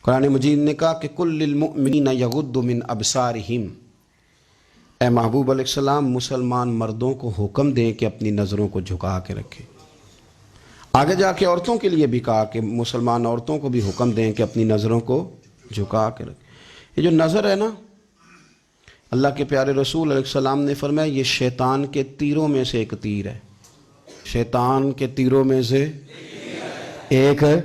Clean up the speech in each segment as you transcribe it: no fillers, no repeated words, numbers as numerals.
قرآن مجید نے کہا کہ کل للمؤمنین یغضوا من ابصارہم، اے محبوب علیہ السلام مسلمان مردوں کو حکم دیں کہ اپنی نظروں کو جھکا کے رکھیں۔ آگے جا کے عورتوں کے لیے بھی کہا کہ مسلمان عورتوں کو بھی حکم دیں کہ اپنی نظروں کو جھکا کے رکھیں۔ یہ جو نظر ہے نا، اللہ کے پیارے رسول علیہ السلام نے فرمایا یہ شیطان کے تیروں میں سے ایک تیر ہے۔ شیطان کے تیروں میں سے ایک ہے۔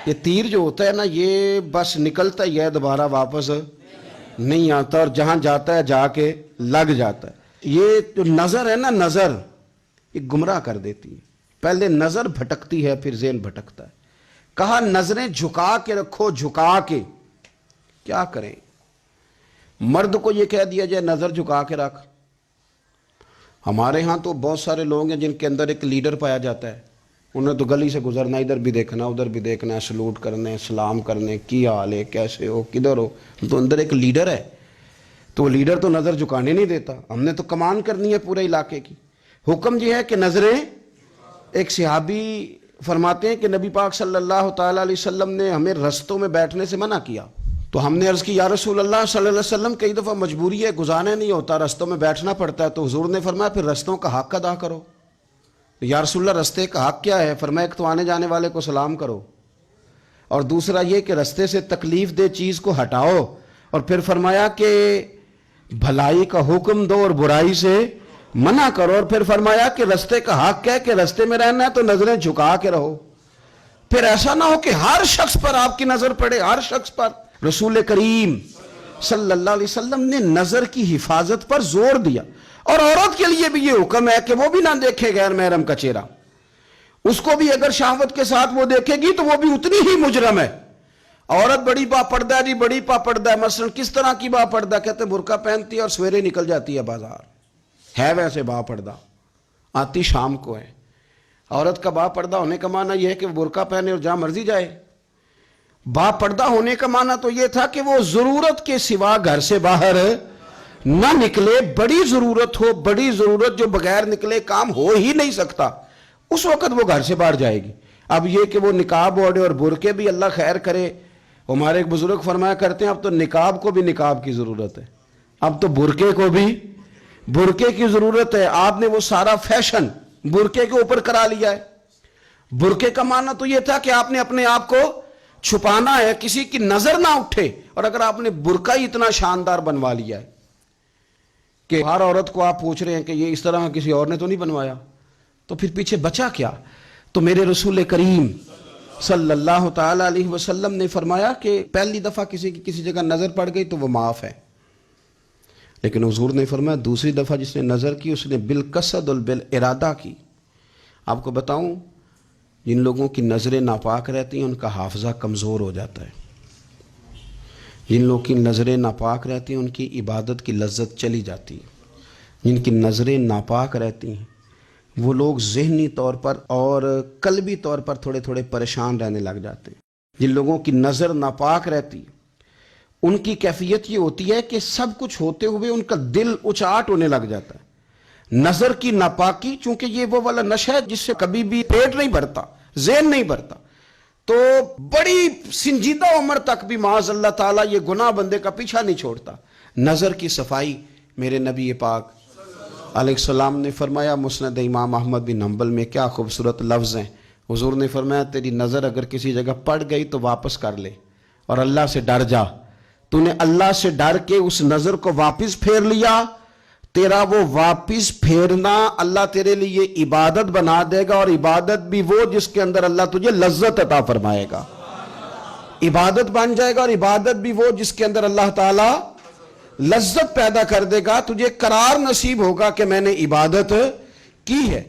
یہ تیر جو ہوتا ہے نا، یہ بس نکلتا ہی ہے، دوبارہ واپس نہیں آتا، اور جہاں جاتا ہے جا کے لگ جاتا ہے۔ یہ جو نظر ہے نا، نظر یہ گمراہ کر دیتی ہے۔ پہلے نظر بھٹکتی ہے، پھر ذہن بھٹکتا ہے۔ کہا نظریں جھکا کے رکھو، جھکا کے۔ کیا کریں؟ مرد کو یہ کہہ دیا جائے نظر جھکا کے رکھ۔ ہمارے ہاں تو بہت سارے لوگ ہیں جن کے اندر ایک لیڈر پایا جاتا ہے، انہیں تو گلی سے گزرنا، ادھر بھی دیکھنا ادھر بھی دیکھنا، سلوٹ کرنے، سلام کرنے، کی حال ہے، کیسے ہو، کدھر ہو، تو اندر ایک لیڈر ہے، تو وہ لیڈر تو نظر جھکانے نہیں دیتا۔ ہم نے تو کمان کرنی ہے پورے علاقے کی۔ حکم یہ ہے کہ نظریں، ایک صحابی فرماتے ہیں کہ نبی پاک صلی اللہ تعالیٰ علیہ وسلم نے ہمیں رستوں میں بیٹھنے سے منع کیا، تو ہم نے عرض کی یا رسول اللہ صلی اللہ علیہ وسلم کئی دفعہ مجبوری ہے، گزارنے نہیں ہوتا، رستوں میں بیٹھنا پڑتا ہے، تو حضور نے فرمایا پھر رستوں کا حق ادا کرو۔ یا رسول اللہ رستے کا حق کیا ہے؟ فرمایا ایک تو آنے جانے والے کو سلام کرو، اور دوسرا یہ کہ رستے سے تکلیف دہ چیز کو ہٹاؤ، اور پھر فرمایا کہ بھلائی کا حکم دو اور برائی سے منع کرو، اور پھر فرمایا کہ رستے کا حق ہے کہ رستے میں رہنا ہے تو نظریں جھکا کے رہو۔ پھر ایسا نہ ہو کہ ہر شخص پر آپ کی نظر پڑے، ہر شخص پر۔ رسول کریم صلی اللہ علیہ وسلم نے نظر کی حفاظت پر زور دیا، اور عورت کے لیے بھی یہ حکم ہے کہ وہ بھی نہ دیکھے غیر محرم کا چہرہ۔ اس کو بھی اگر شہوت کے ساتھ وہ دیکھے گی تو وہ بھی اتنی ہی مجرم ہے۔ عورت بڑی با پردہ ہے جی، بڑی با پردہ ہے، مثلا کس طرح کی با پردہ؟ کہتے ہیں برقع پہنتی ہے اور سویرے نکل جاتی ہے بازار، ہے ویسے با پردہ، آتی شام کو ہے۔ عورت کا با پردہ ہونے کا معنی یہ ہے کہ وہ برقع پہنے اور جہاں مرضی جائے۔ با پردہ ہونے کا معنی تو یہ تھا کہ وہ ضرورت کے سوا گھر سے باہر نہ نکلے، بڑی ضرورت ہو، بڑی ضرورت جو بغیر نکلے کام ہو ہی نہیں سکتا، اس وقت وہ گھر سے باہر جائے گی۔ اب یہ کہ وہ نقاب اوڑھے اور برقعے بھی اللہ خیر کرے، ہمارے ایک بزرگ فرمایا کرتے ہیں اب تو نقاب کو بھی نقاب کی ضرورت ہے، اب تو برقعے کو بھی برقعے کی ضرورت ہے۔ آپ نے وہ سارا فیشن برقعے کے اوپر کرا لیا ہے۔ برقعے کا معنی تو یہ تھا کہ آپ نے اپنے آپ کو چھپانا ہے، کسی کی نظر نہ اٹھے، اور اگر آپ نے برقع ہی اتنا شاندار بنوا لیا ہے کہ ہر عورت کو آپ پوچھ رہے ہیں کہ یہ اس طرح کسی اور نے تو نہیں بنوایا، تو پھر پیچھے بچا کیا؟ تو میرے رسول کریم صلی اللہ تعالیٰ علیہ وسلم نے فرمایا کہ پہلی دفعہ کسی کی کسی جگہ نظر پڑ گئی تو وہ معاف ہے، لیکن حضور نے فرمایا دوسری دفعہ جس نے نظر کی اس نے بالقصد اور بالارادہ کی۔ آپ کو بتاؤں، جن لوگوں کی نظریں ناپاک رہتی ہیں ان کا حافظہ کمزور ہو جاتا ہے، جن لوگوں کی نظریں ناپاک رہتی ہیں ان کی عبادت کی لذت چلی جاتی ہے، جن کی نظریں ناپاک رہتی ہیں وہ لوگ ذہنی طور پر اور قلبی طور پر تھوڑے تھوڑے پریشان رہنے لگ جاتے ہیں۔ جن لوگوں کی نظر ناپاک رہتی ہے ان کی کیفیت یہ ہوتی ہے کہ سب کچھ ہوتے ہوئے ان کا دل اچاٹ ہونے لگ جاتا ہے۔ نظر کی ناپاکی، چونکہ یہ وہ والا نشہ ہے جس سے کبھی بھی پیٹ نہیں بھرتا، ذہن نہیں بھرتا، تو بڑی سنجیدہ عمر تک بھی معاذ اللہ تعالیٰ یہ گناہ بندے کا پیچھا نہیں چھوڑتا۔ نظر کی صفائی، میرے نبی پاک علیہ السلام نے فرمایا، مسند امام احمد بن حنبل میں کیا خوبصورت لفظ ہیں، حضور نے فرمایا تیری نظر اگر کسی جگہ پڑ گئی تو واپس کر لے اور اللہ سے ڈر جا۔ تو نے اللہ سے ڈر کے اس نظر کو واپس پھیر لیا، تیرا وہ واپس پھیرنا اللہ تیرے لیے عبادت بنا دے گا، اور عبادت بھی وہ جس کے اندر اللہ تجھے لذت عطا فرمائے گا۔ عبادت بن جائے گا، اور عبادت بھی وہ جس کے اندر اللہ تعالی لذت پیدا کر دے گا، تجھے قرار نصیب ہوگا کہ میں نے عبادت کی ہے۔